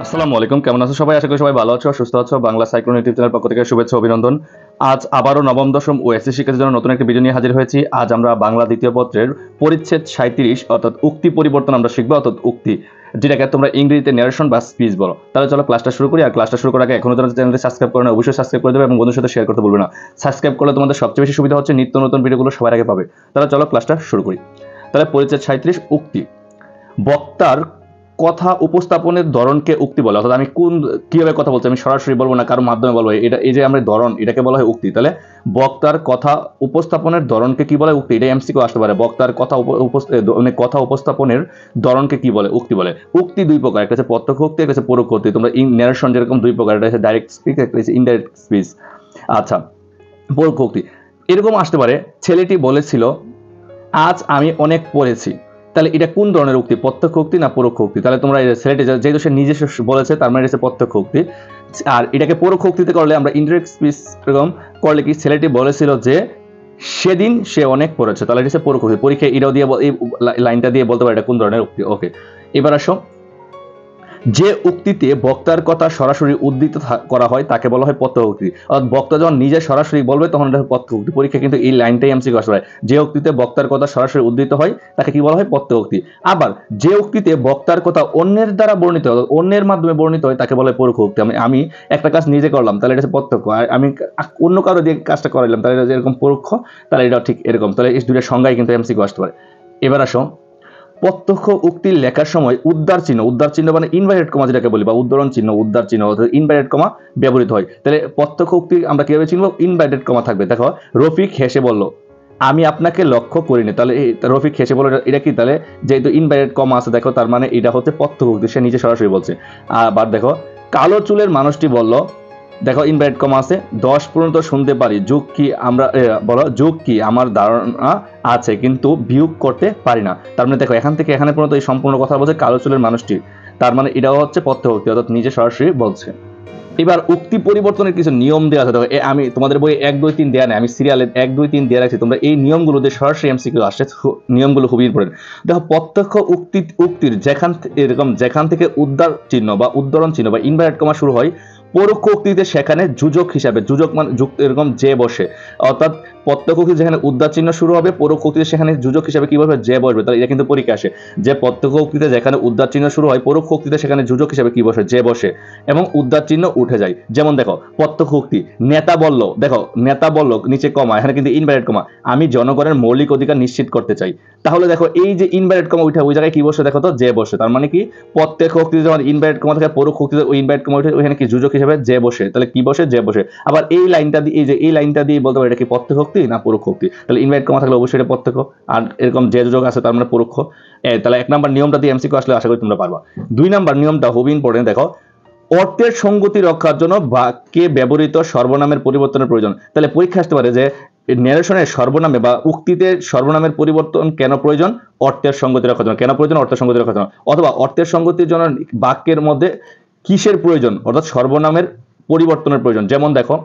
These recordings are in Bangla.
আসসালামু আলাইকুম, কেমন আছো সবাই? আশা করি সবাই ভালো আছো, সুস্থ আছো। বাংলা সাইক্লোন ইউটিউব চ্যানেল পক্ষ থেকে শুভেচ্ছা অভিনন্দন। আজ আবারও নবম দশম ও এসএসসি শিক্ষার্থীদের জন্য নতুন একটি ভিডিও নিয়ে হাজির হয়েছি। আজ আমরা বাংলা দ্বিতীয় পত্রের পরিচ্ছেদ 37 অর্থাৎ উক্তি পরিবর্তন আমরা শিখবো, অর্থাৎ উক্তি, যেটাকে তোমরা ইংরেজিতে ন্যারেশন বা স্পিচ বলো। তাহলে চলো ক্লাসটা শুরু করি। আর ক্লাসটা শুরু করার আগে এখনো যারা চ্যানেলটি সাবস্ক্রাইব করে না, অবশ্যই সাবস্ক্রাইব করে দেবে এবং বন্ধুদের সাথে শেয়ার করতে ভুলবে না। সাবস্ক্রাইব করলে তোমাদের সবচেয়ে বেশি সুবিধা হচ্ছে নিত্য নতুন ভিডিওগুলো সবার আগে পাবে। তাহলে চলো ক্লাসটা শুরু করি। তাহলে পরিচ্ছেদ 37 উক্তি। বক্তার কথা উপস্থাপনের ধরনকে উক্তি বলে। অর্থাৎ আমি কিভাবে কথা বলছি, আমি সরাসরি বলবো না কারো মাধ্যমে বলবো, এটা এই যে আমরা ধরন, এটাকে বলা হয় উক্তি। তাহলে বক্তার কথা উপস্থাপনের ধরনকে কি বলে? উক্তি। এটা এমসিকিউ আসতে পারে। বক্তার কথা উপস্থাপনের ধরনকে কি বলে? উক্তি বলে। উক্তি দুই প্রকার, একটা হচ্ছে প্রত্যক্ষ উক্তি, একটা হচ্ছে পরোক্ষ উক্তি। তোমরা ন্যারেশন যেরকম দুই প্রকার, একটা হচ্ছে ডাইরেক্ট স্পিচ, একটা হচ্ছে ইনডাইরেক্ট স্পিচ। আচ্ছা, পরোক্ষ উক্তি এরকম আসতে পারে, ছেলেটি বলেছিল আজ আমি অনেক পড়েছি। তাহলে এটা কোন ধরনের উক্তি? প্রত্যক্ষ উক্তি না পরোক্ষ উক্তি? তাহলে তোমরা ছেলেটি যেহেতু সে নিজে বলেছে, তার মানে এটা প্রত্যক্ষ উক্তি। আর এটাকে পরোক্ষ উক্তিতে করলে আমরা ইনডাইরেক্ট স্পিচ এরকম করলে কি, ছেলেটি বলেছিল যে সেদিন সে অনেক পড়েছে, তাহলে এটা হচ্ছে পরোক্ষ উক্তি। পরীক্ষায় এটাও দিয়ে এই লাইনটা দিয়ে বলতে পারে এটা কোন ধরনের উক্তি। ওকে, এবার আসো, যে উক্তিতে বক্তার কথা সরাসরি উদ্ধৃত করা হয় তাকে বলা হয় প্রত্যক্ষ উক্তি। অর্থাৎ বক্তা যখন নিজে সরাসরি বলবে তখন এটা প্রত্যক্ষ উক্তি। পরীক্ষা কিন্তু এই লাইনটাই এমসিকিউ আসতে পারে। যে উক্তিতে বক্তার কথা সরাসরি উদ্ধৃত হয় তাকে কি বলা হয়? প্রত্যক্ষ উক্তি। আবার যে উক্তিতে বক্তার কথা অন্যের দ্বারা বর্ণিত হয়, অন্যের মাধ্যমে বর্ণিত হয়, তাকে বলা হয় পরোক্ষ উক্তি। আমি একটা কাজ নিজে করলাম, তাহলে এটা হচ্ছে প্রত্যক্ষ। আর আমি অন্য কারো দিয়ে কাজটা করাইলাম, তাহলে এটা যেরকম পরোক্ষ, তাহলে এটা ঠিক এরকম। তাহলে এই দুইটা সংজ্ঞায় কিন্তু এমসিকিউ আসতে পারে। এবার আসো, প্রত্যক্ষ উক্তি লেখার সময় উদ্ধার চিহ্ন মানে ইনভার্টেড কমা যেটাকে বলি, বা উদ্ধরণ চিহ্ন, উদ্ধার চিহ্ন অর্থাৎ ইনভার্টেড কমা ব্যবহৃত হয়। তাহলে প্রত্যক্ষ উক্তি আমরা কিভাবে চিনব? ইনভার্টেড কমা থাকবে। দেখো, রফিক হেসে বলল আমি আপনাকে লক্ষ্য করিনি। তাহলে রফিক হেসে বলল, এটা কি? তাহলে যেহেতু ইনভার্টেড কমা আছে, দেখো তার মানে এটা হচ্ছে প্রত্যক্ষ উক্তি, সে নিজে সরাসরি বলছে। আবার দেখো, কালো চুলের মানুষটি বলল, দেখো ইনভার্টেড কমা আছে, 10 পর্যন্ত শুনতে পারি, যুগ কি আমরা বলো, যুগ কি আমার ধারণা আছে কিন্তু বিয়োগ করতে পারি না। তার মানে দেখো এখান থেকে এখানে পর্যন্ত এই সম্পূর্ণ কথা বলছে কালো চুলের মানুষটি, তার মানে এটাও হচ্ছে প্রত্যক্ষ উক্তি, অর্থাৎ নিজে সরাসরি বলছে। এবার উক্তি পরিবর্তনের কিছু নিয়ম দেওয়া আছে। দেখো আমি তোমাদের বইয়ে 1 2 3 দেওয়া নেই, আমি সিরিয়ালে 1 2 3 দেওয়া রাখছি। তোমরা এই নিয়মগুলো দিয়ে সরাসরি এমসিকিউ আসছে, নিয়মগুলো খুবই ইম্পর্টেন্ট। দেখো, প্রত্যক্ষ উক্তির যেখান থেকে উদ্ধার চিহ্ন বা উদ্ধরণ চিহ্ন বা ইনভার্টেড কমা শুরু হয়, পরোক্ষ উক্তিতে সেখানে যুজক হিসাবে, যুজক মানে এরকম যে বসে। অর্থাৎ প্রত্যক্ষ উক্তি যেখানে উদ্ধার চিহ্ন শুরু হবে, পরোক্ষ উক্তিতে সেখানে যুজক হিসাবে কি বসবে? যে বসবে। তাহলে এটা কিন্তু পরীক্ষা আসে যে প্রত্যক্ষ উক্তিতে যেখানে উদ্ধার চিহ্ন শুরু হয়, পরোক্ষ উক্তিতে সেখানে যুজক হিসাবে কি বসে? যে বসে, এবং উদ্ধার চিহ্ন উঠে যায়। যেমন দেখো, প্রত্যক্ষ উক্তি, নেতা বলল, দেখো নেতা বলল নিচে কমা, এখানে কিন্তু ইনভার্টেড কমা, আমি জনগণের মৌলিক অধিকার নিশ্চিত করতে চাই। তাহলে দেখো এই যে ইনভার্টেড কমা উঠে ওই জায়গায় কি বসে? দেখো তো যে বসে। তার মানে কি, প্রত্যক্ষ উক্তিতে যখন ইনভার্টেড কমা থাকে, পরোক্ষ উক্তিতে ওই ইনভার্টেড কমা উঠে ওখানে কি যুজক হিসেবে যে বসে। তাহলে কি বসে? যে বসে। আবার এই লাইনটা দিয়ে, এই লাইনটা দিয়ে বলতে পারে এটা কি প্রত্যক্ষ উক্তি না পরোক্ষ উক্তি। তাহলে ইনভার্টেড কমা থাকলে অবশ্যই এটা প্রত্যক্ষ, আর এরকম যে যুজক আছে তার মানে পরোক্ষ। তাহলে 1 নম্বর নিয়মটা দিয়ে এমসিকিউ আসলে আশা করি তোমরা পারবা। 2 নম্বর নিয়মটা খুবই ইম্পর্টেন্ট। দেখো, অর্থের সঙ্গতি রক্ষার জন্য বাক্যে ব্যবহৃত সর্বনামের পরিবর্তনের প্রয়োজন। তাহলে পরীক্ষা আসতে পারে যে ন্যারেশনের সর্বনামে বা উক্তিতে সর্বনামের পরিবর্তন কেন প্রয়োজন? অর্থের সঙ্গতি রক্ষার জন্য। কেন প্রয়োজন? অর্থের সঙ্গতি রক্ষার জন্য। অথবা অর্থের সঙ্গতির জন্য বাক্যের মধ্যে কিসের প্রয়োজন? অর্থাৎ সর্বনামের পরিবর্তনের প্রয়োজন। যেমন দেখো,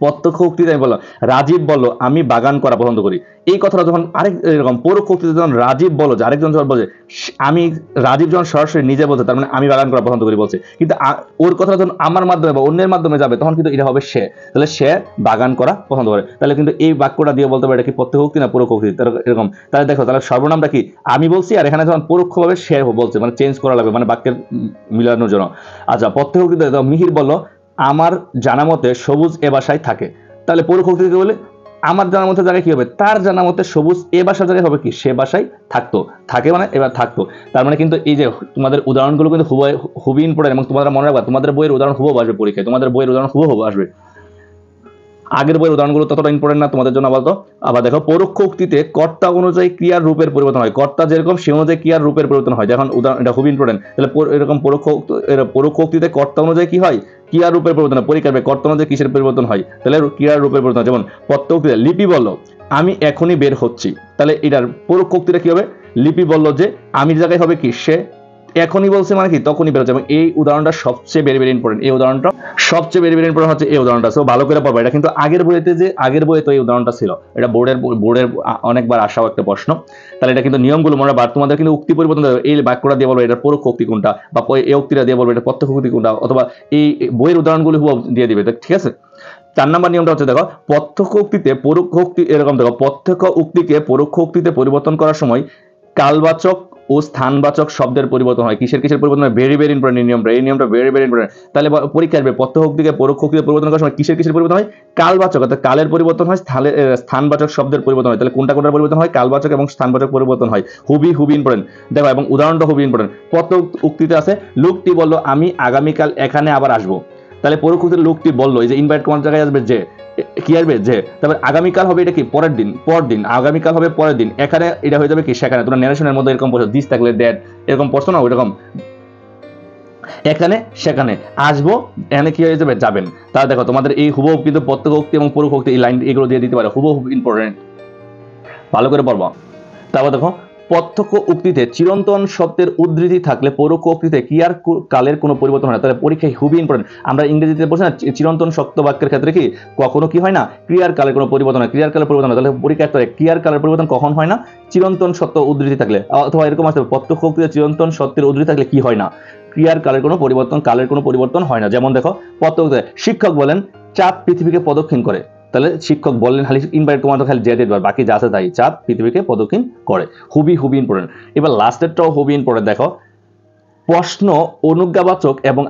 প্রত্যক্ষ উক্তিতে আমি বললাম রাজীব বলল আমি বাগান করা পছন্দ করি। এই কথাটা যখন আরেক এরকম পরোক্ষ উক্তিতে যখন রাজীব বলো, যে আরেকজন যখন বলছে আমি, রাজীব যখন সরাসরি নিজে বলছে, তার মানে আমি বাগান করা পছন্দ করি বলছে। কিন্তু ওর কথা যখন আমার মাধ্যমে বা অন্যের মাধ্যমে যাবে, তখন কিন্তু এটা হবে সে। তাহলে সে বাগান করা পছন্দ করে। তাহলে কিন্তু এই বাক্যটা দিয়ে বলতে পারে এটা কি প্রত্যক্ষ উক্তি না পরোক্ষ উক্তি? এরকম। তাহলে দেখো, তাহলে সর্বনামটা কি আমি বলছি, আর এখানে যখন পরোক্ষভাবে সে বলছে, মানে চেঞ্জ করা লাগবে, মানে বাক্যের মিলানোর জন্য। আচ্ছা, প্রত্যক্ষ উক্তিতে মিহির বলল আমার জানা মতে সবুজ এ বাসায় থাকে। তাহলে পরোক্ষ উক্তিতে বলে আমার জানার মতে জায়গায় কি হবে? তার জানার মতে সবুজ এ বাসার জায়গায় হবে কি? সে বাসায় থাকতো। থাকে মানে এবার থাকতো। তার মানে কিন্তু এই যে তোমাদের উদাহরণগুলো কিন্তু খুবই ইম্পর্টেন্ট, এবং তোমরা মনে রাখবা তোমাদের বইয়ের উদাহরণ হুবহু আসবে পরীক্ষায়, তোমাদের বইয়ের উদাহরণ হুবহু আসবে। আগের বইয়ের উদাহরণগুলো ততটা ইম্পর্টেন্ট না তোমাদের জন্য বলতো। আবার দেখো, পরোক্ষ উক্তিতে কর্তা অনুযায়ী ক্রিয়ার রূপের পরিবর্তন হয়। কর্তা যেরকম সে অনুযায়ী ক্রিয়ার রূপের পরিবর্তন হয়। যখন উদাহরণ, এটা খুব ইম্পর্টেন্ট। তাহলে এরকম পরোক্ষ উক্তিতে কর্তা অনুযায়ী কি হয়? ক্রিয়ার রূপের পরিবর্তন হয়। পরীক্ষার কর্তা অনুযায়ী কিসের পরিবর্তন হয়? তাহলে ক্রিয়ার রূপের পরিবর্তন হয়। যেমন প্রত্যক্ষ উক্তিতে লিপি বলল আমি এখনই বের হচ্ছি। তাহলে এটার পরোক্ষ উক্তিটা কি হবে? লিপি বলল যে আমির জায়গায় হবে কি? সে। এখনই বলছে মানে কি তখনই বেরোচ্ছে, এবং এই উদাহরণটা সবচেয়ে ভেরি ইম্পর্টেন্ট। এই উদাহরণটা সবচেয়ে ভেরি ইম্পর্টেন্ট হচ্ছে এই উদাহরণটা। সো ভালো করে পড়বা, এটা কিন্তু আগের বইতে এই উদাহরণটা ছিল, এটা বোর্ডের অনেকবার আসাও একটা প্রশ্ন। তাহলে এটা কিন্তু নিয়মগুলো মনে রাখবা। তোমাদের কিন্তু উক্তি পরিবর্তন দেবে, এই বাক্যটা দিয়ে বলবে এটা পরোক্ষ উক্তি কোনটা, বা এই উক্তিটা দিয়ে বলবে এটা প্রত্যক্ষ উক্তি কোনটা, অথবা এই বইয়ের উদাহরণগুলো দিয়ে দিবে, ঠিক আছে। 4 নম্বর নিয়মটা হচ্ছে দেখো, প্রত্যক্ষ উক্তিতে পরোক্ষ উক্তি, এরকম দেখো, প্রত্যক্ষ উক্তিকে পরোক্ষ উক্তিতে পরিবর্তন করার সময় কালবাচক ও স্থানবাচক শব্দের পরিবর্তন হয়। কিসের পরিবর্তন হয়? ভেরি ইম্পর্টেন্ট এই নিয়মটা ভেরি ইম্পর্টেন্ট। তাহলে পরীক্ষা আসবে প্রত্যক্ষ উক্তিকে পরোক্ষ উক্তিতে পরিবর্তন করার সময় কিসের পরিবর্তন হয়? কালবাচক, অর্থাৎ কালের পরিবর্তন হয়, স্থানবাচক শব্দের পরিবর্তন হয়। তাহলে কোনটা পরিবর্তন হয়? কালবাচক এবং স্থানবাচক পরিবর্তন হয়। খুবই ইম্পর্টেন্ট দেখো, এবং উদাহরণটা খুবই ইম্পর্টেন্ট। প্রত্যক্ষ উক্তিতে আছে লোকটি বলল আমি আগামীকাল এখানে আবার আসবো। তাহলে পরোক্ষ উক্তিতে লোকটি বলল, এই যে ইনভাইট কোন জায়গায় আসবে? যে, কি আসবে? যে। তারপর আগামীকাল হবে এটা কি? পরদিন, আগামীকাল হবে পরের দিন। এখানে এটা হয়ে যাবে কি? সেখানে। তোমরা ন্যারেশনের মধ্যে এরকম বলছো, দিস থাকলে দ্যাট, এরকম পড়ছো না? ওইরকম এখানে সেখানে আসবো, এখানে কি হয়ে যাবে? যাবেন। তাহলে দেখো তোমাদের এই হুবহু কিন্তু প্রত্যক্ষ উক্তি এবং পরোক্ষ উক্তি এই লাইন এগুলো দিয়ে দিতে পারে, হুবহু ইম্পর্টেন্ট, ভালো করে পড়বা। তারপর দেখো, প্রত্যক্ষ উক্তিতে চিরন্তন শব্দের উদ্ধৃতি থাকলে পরোক্ষ উক্তিতে ক্রিয়ার কালের কোনো পরিবর্তন হয় না। তাহলে পরীক্ষায় খুবই ইম্পর্টেন্ট। আমরা ইংরেজিতে বলছি না, চিরন্তন শক্ত বাক্যের ক্ষেত্রে কি কখনো কি হয় না? ক্রিয়ার কালের কোনো পরিবর্তন হয়, ক্রিয়ার কালের পরিবর্তন হয়। তাহলে পরীক্ষা একটা ক্রিয়ার কালের পরিবর্তন কখন হয় না? চিরন্তন সত্য উদ্ধৃতি থাকলে, অথবা এরকম আসবে প্রত্যক্ষ উক্তিতে চিরন্তন সত্যের উদ্ধৃতি থাকলে কি হয় না? ক্রিয়ার কালের কোনো পরিবর্তন হয় না। যেমন দেখো, প্রত্যক্ষ শিক্ষক বলেন চাঁদ পৃথিবীকে প্রদক্ষিণ করে। তাহলে শিক্ষক বললেন, খালি ইনভাইট কমান্ড খালি জেড বার, বাকি যা আছে তাই, চাঁদ পৃথিবীকে প্রদক্ষিণ করে। খুবই ইম্পর্টেন্ট। এবার লাস্টেরটাও খুবই ইম্পর্টেন্ট দেখো, প্রশ্ন অনুজ্ঞাবাচক এবং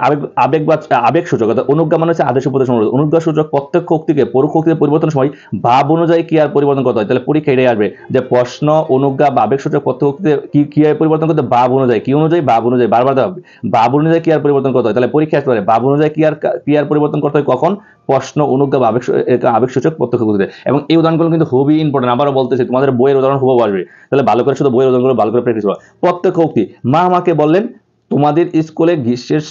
আবেগসূচক, অর্থাৎ অনুজ্ঞা মানে হচ্ছে আদেশ উপদেশ অনুরোধ, অনুজ্ঞাসূচক প্রত্যক্ষ উক্তিকে পরোক্ষ উক্তিতে পরিবর্তনের সময় ভাব অনুযায়ী ক্রিয়ার পরিবর্তন করতে হয়। তাহলে পরীক্ষা এটাই আসবে যে প্রশ্ন অনুজ্ঞা বা আবেগসূচক প্রত্যক্ষ উক্তিতে কি ক্রিয়ার পরিবর্তন করতে? ভাব অনুযায়ী, কি অনুযায়ী? ভাব অনুযায়ী, বারবার দেওয়া হবে, ভাব অনুযায়ী ক্রিয়ার পরিবর্তন করতে হয়। তাহলে পরীক্ষা আসতে পারে ভাব অনুযায়ী ক্রিয়ার পরিবর্তন করতে হয় কখন? প্রশ্ন অনুজ্ঞা বা আবেগসূচক প্রত্যক্ষ উক্তিতে। এবং এই উদাহরণগুলো কিন্তু খুবই ইম্পর্টেন্ট, আবারও বলতেছি, তোমাদের বইয়ের উদাহরণ হুবহু আসবে। তাহলে ভালো করে শুধু বইয়ের উদাহরণগুলো ভালো করে প্র্যাকটিস করো। প্রত্যক্ষ উক্তি, মা আমাকে বললেন তোমাদের স্কুলে গ্রীষ্মের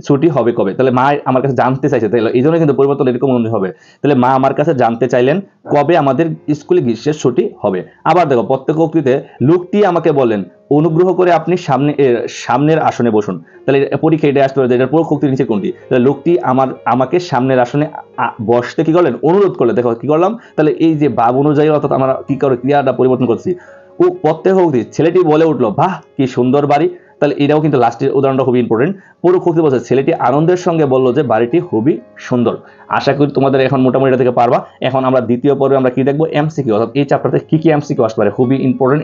ছুটি হবে কবে? তাহলে মা আমার কাছে জানতে চাইছে, তাহলে এই জন্য কিন্তু পরিবর্তন এরকম হবে। তাহলে মা আমার কাছে জানতে চাইলেন কবে আমাদের স্কুলে গ্রীষ্মের ছুটি হবে। আবার দেখো, প্রত্যক্ষ উক্তিতে লোকটি আমাকে বললেন অনুগ্রহ করে আপনি সামনের আসনে বসুন। তাহলে পরীক্ষা এটা আসতে পারে, এটার পরোক্ষ উক্তির নিচে কোনটি? তাহলে লোকটি আমাকে সামনের আসনে বসতে কি করলেন? অনুরোধ করলেন। দেখো কি করলাম? তাহলে এই যে ভাব অনুযায়ী, অর্থাৎ আমরা কি করে ক্রিয়াটা পরিবর্তন করছি। ও প্রত্যক্ষ উক্তি, ছেলেটি বলে উঠলো বাহ কি সুন্দর বাড়ি। তাহলে এটাও কিন্তু লাস্টের উদাহরণটা খুবই ইম্পর্টেন্ট। পরোক্ষ উক্তি বলছে ছেলেটি আনন্দের সঙ্গে বলল যে বাড়িটি খুবই সুন্দর। আশা করি তোমাদের এখন মোটামুটি এটা থেকে পারবা। এখন আমরা দ্বিতীয় পর্বে আমরা কি দেখবো? এমসিকিউ, অর্থাৎ এই চ্যাপ্টারতে কি এমসিকিউ আসতে পারে, খুবই ইম্পর্টেন্ট।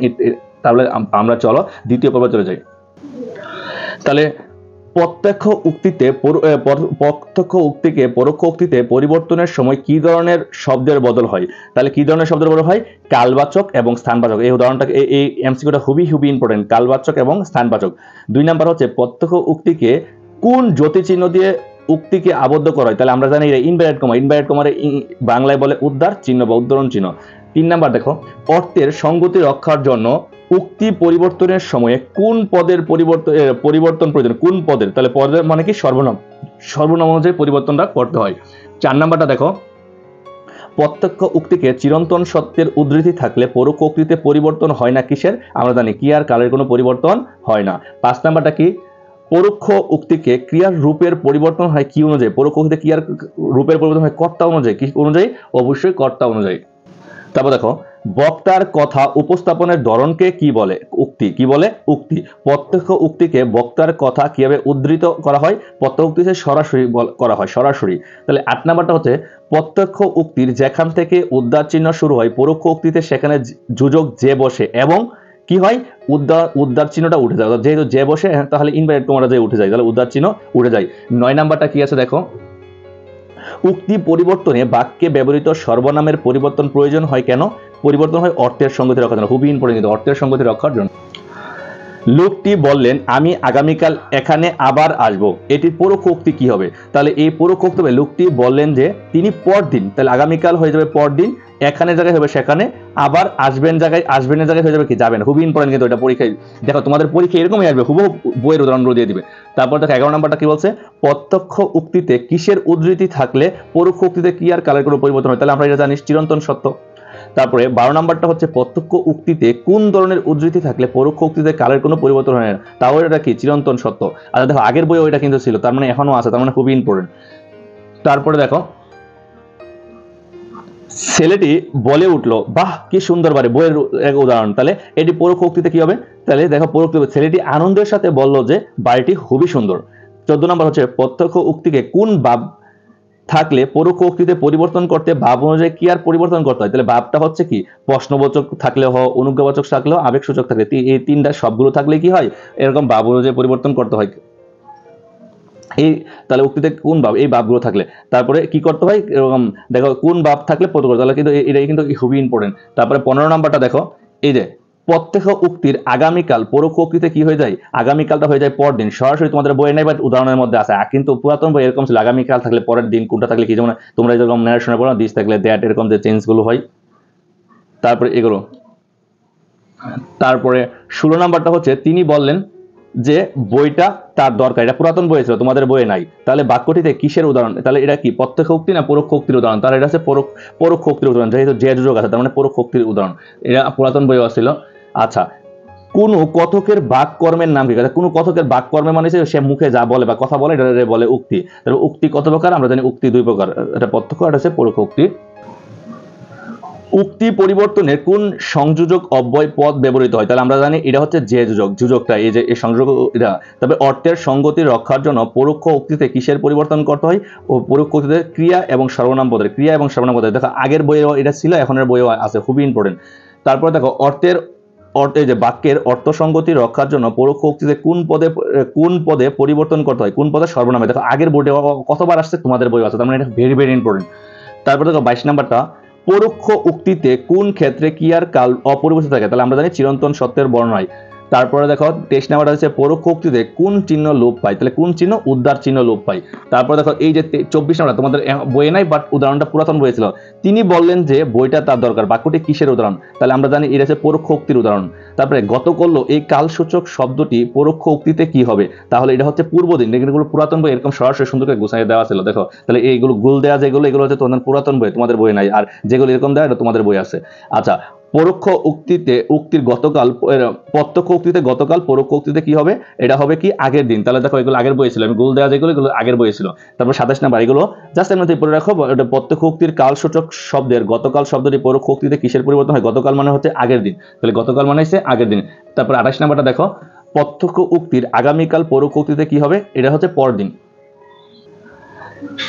তাহলে আমরা চলো দ্বিতীয় পর্বে চলে যাই। তাহলে প্রত্যক্ষ উক্তিকে পরোক্ষ উক্তিতে পরিবর্তনের সময় কি ধরনের শব্দের বদল হয়? তাহলে কি ধরনের শব্দের বদল হয়? কালবাচক এবং স্থানবাচক। এই উদাহরণটা, এই এমসিকিউটা খুবই ইম্পর্টেন্ট, কালবাচক এবং স্থানবাচক। 2 নাম্বার হচ্ছে প্রত্যক্ষ উক্তিকে কোন জ্যোতিচিহ্ন দিয়ে উক্তিকে আবদ্ধ করা হয়? তাহলে আমরা জানি ইনভার্টেড কমারে বাংলায় বলে উদ্ধার চিহ্ন বা উদ্ধরণ চিহ্ন। 3 নাম্বার দেখো, অর্থের সঙ্গতি রক্ষার জন্য উক্তি পরিবর্তনের সময়ে কোন পদের পরিবর্তন প্রয়োজন? কোন পদের? তাহলে পদের মানে কি? সর্বনাম অনুযায়ী পরিবর্তনটা করতে হয়। 4 নাম্বারটা দেখো, প্রত্যক্ষ উক্তিকে চিরন্তন সত্যের উদ্ধৃতি থাকলে পরোক্ষ উক্তিতে পরিবর্তন হয় না কিসের? আমরা জানি ক্রিয়ার কালের কোনো পরিবর্তন হয় না। 5 নাম্বারটা কি? পরোক্ষ উক্তিকে ক্রিয়ার রূপের পরিবর্তন হয় কি অনুযায়ী? পরোক্ষ উক্তিতে ক্রিয়ার রূপের পরিবর্তন হয় কর্তা অনুযায়ী। কি অনুযায়ী? অবশ্যই কর্তা অনুযায়ী। তারপর দেখো, বক্তার কথা উপস্থাপনের ধরনকে কি বলে? উক্তি। কি বলে? উক্তি। প্রত্যক্ষ উক্তিকে বক্তার কথা কিভাবে উদ্ধৃত করা হয়? প্রত্যক্ষ উক্তিতে সরাসরি করা হয়, সরাসরি। তাহলে 8 নাম্বারটা হচ্ছে প্রত্যক্ষ উক্তির যেখান থেকে উদ্ধার চিহ্ন শুরু হয় পরোক্ষ উক্তিতে সেখানে যোজক যে বসে এবং কি হয়? উদ্ধার চিহ্নটা উঠে যায়। যেহেতু যে বসে তাহলে ইনভার্টেড কমাটা যে উঠে যায়, তাহলে উদ্ধার চিহ্ন উঠে যায়। 9 নাম্বারটা কি আছে দেখো, উক্তি পরিবর্তনে বাক্যে ব্যবহৃত সর্বনামের পরিবর্তন প্রয়োজন হয় কেন? পরিবর্তন হয় অর্থের সঙ্গতি রক্ষার জন্য। খুবই ইম্পর্টেন্ট, অর্থের সঙ্গতি রক্ষার জন্য। লোকটি বললেন আমি আগামীকাল এখানে আবার আসব। এটির পরোক্ষ উক্তি কি হবে? তাহলে এই পরোক্ষ উক্তি হবে লোকটি বললেন যে তিনি পরদিন, তাহলে আগামীকাল হয়ে যাবে পরদিন, এখানে জায়গায় হবে সেখানে, আবার আসবেনের জায়গায় হয়ে যাবে কি? যাবেন। খুবই ইম্পর্টেন্ট কিন্তু এটা পরীক্ষায় দেখো, তোমাদের পরীক্ষা এরকমই আসবে, হুবহু বইয়ের উদাহরণগুলো দিয়ে দিবে। তারপর দেখো 11 নাম্বারটা কি বলছে? প্রত্যক্ষ উক্তিতে কিসের উদ্ধৃতি থাকলে পরোক্ষ উক্তিতে ক্রিয়ার কালের কোনো পরিবর্তন হয়? তাহলে আমরা এটা জানি চিরন্তন সত্য। তারপরে 12 নাম্বারটা হচ্ছে প্রত্যক্ষ উক্তিতে কোন ধরনের উদ্ধৃতি থাকলে পরোক্ষ উক্তিতে কালের কোনো পরিবর্তন হয় না, তাও এটা কি চিরন্তন সত্য। আচ্ছা দেখো আগের বইও এটা কিন্তু ছিল, তার মানে এখনো আছে, তার মানে খুবই ইম্পর্টেন্ট। তারপরে দেখো ছেলেটি বলে উঠলো বাহ কি সুন্দর বাড়ি, বইয়ের এক উদাহরণ। তাহলে এটি পরোক্ষ উক্তিতে কি হবে, তাহলে দেখো পরোক্ষ ছেলেটি আনন্দের সাথে বলল যে বাড়িটি খুবই সুন্দর। 14 নম্বর হচ্ছে প্রত্যক্ষ উক্তিকে কোন ভাব থাকলে পরোক্ষ উক্তিতে পরিবর্তন করতে ভাব অনুযায়ী কি আর পরিবর্তন করতে হয়। তাহলে ভাবটা হচ্ছে কি প্রশ্নবোচক থাকলে অনুজ্ঞাবাচক থাকলেও আবেগসূচক থাকলে, এই তিনটা সবগুলো থাকলে কি হয় এরকম ভাব অনুযায়ী পরিবর্তন করতে হয় এই। তাহলে উক্তিতে কোন ভাব, এই ভাবগুলো থাকলে তারপরে কি করতে হয় এরকম দেখো কোন ভাব থাকলে পরোক্ষ, তাহলে কিন্তু এটাই কিন্তু খুবই ইম্পর্টেন্ট। তারপরে 15 নাম্বারটা দেখো এই যে প্রত্যক্ষ উক্তির আগামীকাল পরোক্ষ উক্তিতে কি হয়ে যায়, আগামীকালটা হয়ে যায় পরদিন। সরাসরি তোমাদের বইয়ে নাই বাট উদাহরণের মধ্যে আছে, কিন্তু পুরাতন বই এরকম ছিল আগামীকাল থাকলে পরের দিন, কোনটা থাকলে কি, যেমন তোমরা যেরকম ন্যারেশনে পড়ো দিস থাকলে দ্যাট, এরকম যে চেঞ্জগুলো হয়। তারপরে এগুলো তারপরে 16 নাম্বারটা হচ্ছে তিনি বললেন যে বইটা তার দরকার, এটা পুরাতন বই ছিল তোমাদের বইয়ে নাই। তাহলে বাক্যটিতে কিসের উদাহরণ, তাহলে এটা কি প্রত্যক্ষ উক্তি না পরোক্ষ উক্তির উদাহরণ, তাহলে এটা হচ্ছে পরোক্ষ উক্তির উদাহরণ, যেহেতু যে যোগ আছে তার মানে পরোক্ষ উক্তির উদাহরণ, এটা পুরাতন বইও ছিল। আচ্ছা কোন কথকের বাক কর্মের নাম কি, কোন কথকের বাক কর্মের মানে সে মুখে যা বলে বা কথা বলে এটা বলে উক্তি। তাহলে উক্তি কত প্রকার আমরা জানি, উক্তি দুই প্রকার, এটা প্রত্যক্ষ আর হচ্ছে পরোক্ষ উক্তি। উক্তি পরিবর্তনে কোন সংযোজক অব্যয় পদ ব্যবহৃত হয়, তাহলে আমরা জানি এটা হচ্ছে যে যোজকটা, এই যে সংযোজক এটা। তবে অর্থের সঙ্গতি রক্ষার জন্য পরোক্ষ উক্তিতে কিসের পরিবর্তন করতে হয়, ও পরোক্ষ উক্তিতে ক্রিয়া এবং সর্বনাম পদের, ক্রিয়া এবং সর্বনাম পদের। দেখো আগের বইয়েও এটা ছিল, এখনের বইও আছে, খুবই ইম্পর্টেন্ট। তারপরে দেখো অর্থে যে বাক্যের অর্থ সঙ্গতি রক্ষার জন্য পরোক্ষ উক্তিতে কোন পদে পরিবর্তন করতে হয়, কোন পদে সর্বনামে। দেখো আগের বইতে কতবার আসছে তোমাদের বই আছে, তার মানে এটা ভেরি ভেরি ইম্পর্টেন্ট। তারপরে দেখো 22 নাম্বারটা পরোক্ষ উক্তিতে কোন ক্ষেত্রে ক্রিয়ার কাল অপরিবর্তিত থাকে, তাহলে আমরা জানি চিরন্তন সত্যের বর্ণনায়। তারপরে দেখো 23 নাম্বারটা হচ্ছে পরোক্ষ উক্তিতে কোন চিহ্ন লোপ পায়, তাহলে কোন চিহ্ন, উদ্ধার চিহ্ন লোপ পায়। তারপরে দেখো এই যে 24 নাম্বার তোমাদের বইয়ে নাই বাট উদাহরণটা পুরাতন বইয়ে ছিল, তিনি বললেন যে বইটা তার দরকার, বাক্যটি কিসের উদাহরণ, তাহলে আমরা জানি এটা হচ্ছে পরোক্ষ উক্তির উদাহরণ। তারপরে গত করলো এই কালসূচক শব্দটি পরোক্ষ উক্তিতে কি হবে, তাহলে এটা হচ্ছে পূর্বদিন। এগুলো পুরাতন বই এরকম সরাসরি সুন্দর করে গুছাই দেওয়া ছিল। দেখো তাহলে এইগুলো গুল দেওয়া যেগুলো, এগুলো হচ্ছে তোমাদের পুরাতন বই, তোমাদের বই নাই, আর যেগুলো এরকম দেওয়া এটা তোমাদের বই আছে। আচ্ছা পরোক্ষ উক্তিতে উক্তির গতকাল, প্রত্যক্ষ উক্তিতে গতকাল, পরোক্ষ উক্তিতে কি হবে, এটা হবে কি আগের দিন। তাহলে দেখো এগুলো আগের বই ছিল, আমি গোল দেওয়া যেগুলো এগুলো আগের বই ছিল। তারপর 27 নাম্বার এগুলো জাস্ট এমনি পড়ে রাখো, এটা প্রত্যক্ষ উক্তির কালসূচক শব্দের গতকাল শব্দটি পরোক্ষ উক্তিতে কিসের পরিবর্তন হয়, গতকাল মানে হচ্ছে আগের দিন, তাহলে গতকাল মানে হচ্ছে আগের দিন। তারপর 28 নাম্বারটা দেখো প্রত্যক্ষ উক্তির আগামীকাল পরোক্ষ উক্তিতে কি হবে, এটা হচ্ছে পরদিন।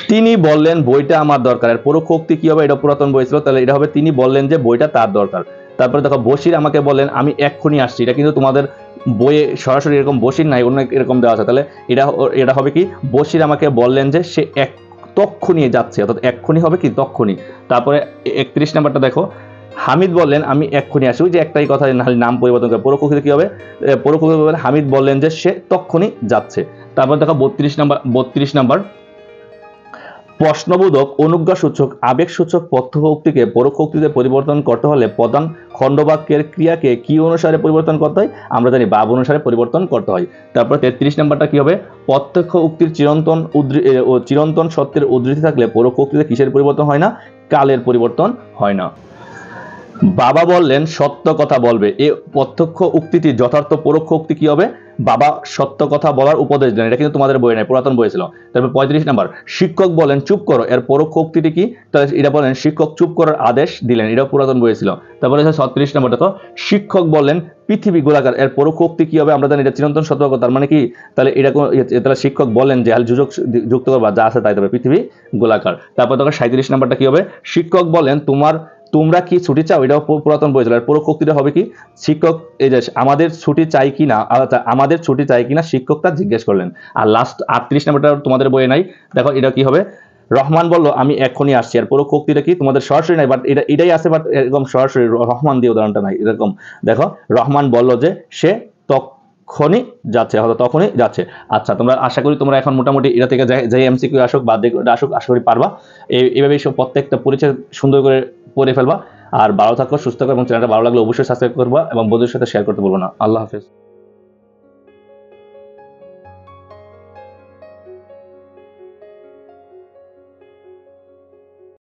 তিনি বললেন বইটা আমার দরকার, এর পরোক্ষ উক্তি কি হবে, এটা পুরাতন বই ছিল, তাহলে এটা হবে তিনি বললেন যে বইটা তার দরকার। তারপরে দেখো বশির আমাকে বললেন আমি এক্ষুনি আসছি, এটা কিন্তু তোমাদের বইয়ে সরাসরি এরকম বশির নাই, অন্য এরকম দেওয়া আছে। তাহলে এটা হবে কি বশির আমাকে বললেন যে সে তক্ষুনি যাচ্ছে, অর্থাৎ এক্ষুনি হবে কি তক্ষুনি। তারপরে 31 নাম্বারটা দেখো হামিদ বললেন আমি এক্ষুনি আসি, ওই যে একটাই কথা নাম পরিবর্তন করে পরোক্ষ উক্তিতে কি হবে, পরোক্ষ উক্তিতে বললেন হামিদ বললেন যে সে তক্ষুনি যাচ্ছে। তারপর দেখো 32 নাম্বার প্রশ্নবোধক, অনুজ্ঞাসূচক, আবেগসূচক প্রত্যক্ষ উক্তিকে পরোক্ষ উক্তিতে পরিবর্তন করতে হলে প্রধান খণ্ডবাক্যের ক্রিয়াকে কি অনুসারে পরিবর্তন করতে হয়, আমরা জানি ভাব অনুসারে পরিবর্তন করতে হয়। তারপর 33 নাম্বারটা কি হবে, প্রত্যক্ষ উক্তির চিরন্তন সত্যের উদ্ধৃতি থাকলে পরোক্ষ উক্তিতে কিসের পরিবর্তন হয় না, কালের পরিবর্তন হয় না। বাবা বললেন সত্য কথা বলবে, এই প্রত্যক্ষ উক্তিটি যথার্থ পরোক্ষ উক্তি কি হবে, বাবা সত্য কথা বলার উপদেশ দেন, এটা কিন্তু তোমাদের বই নাই, পুরাতন বই ছিল। তারপর 35 নাম্বার শিক্ষক বলেন চুপ করো, এর পরোক্ষ উক্তিটি কি, তাহলে এটা বলেন শিক্ষক চুপ করার আদেশ দিলেন, এটা পুরাতন বই ছিল। তারপরে 36 নাম্বার দেখো শিক্ষক বললেন পৃথিবী গোলাকার, এর পরোক্ষ উক্তি কি হবে, আমরা জানি এটা চিরন্তন সত্য, তার মানে কি, তাহলে এটা তাহলে শিক্ষক বলেন যে যুক্ত করবা যা আছে তাই তবে পৃথিবী গোলাকার। তারপর দেখো 37 নাম্বারটা কি হবে, শিক্ষক বলেন তোমরা কি ছুটি চাও, এটাও পুরাতন বই ছিল। আর পরোক্ষ উক্তিটা হবে কি, শিক্ষক এই যে আমাদের ছুটি চাই কিনা, আমাদের ছুটি চাই কিনা শিক্ষকটা জিজ্ঞেস করলেন। আর লাস্ট 38 নাম্বারটা তোমাদের বইয়ে নাই, দেখো এটা কি হবে, রহমান বলল আমি এক্ষুনি আসছি, আর পরোক্ষ উক্তিটা কি তোমাদের সরাসরি নাই, বাট এটাই আছে, বাট এরকম সরাসরি রহমান দিয়ে উদাহরণটা নাই। এরকম দেখো রহমান বলল যে সে তখনই যাচ্ছে, হয়তো তখনই যাচ্ছে। আচ্ছা তোমরা আশা করি তোমরা এখন মোটামুটি এটা থেকে যে এমসিকিউ আসুক বা আসুক আশা করি পারবা, এইভাবেই সব প্রত্যেকটা পরিচয় সুন্দর করে পড়ে ফেলবা। আর ভালো থাকো, সুস্থ থাকো, এবং চ্যানেলটা ভালো লাগলে অবশ্যই সাবস্ক্রাইব করবা এবং বন্ধুদের সাথে শেয়ার করতে বলবো না। আল্লাহ হাফেজ।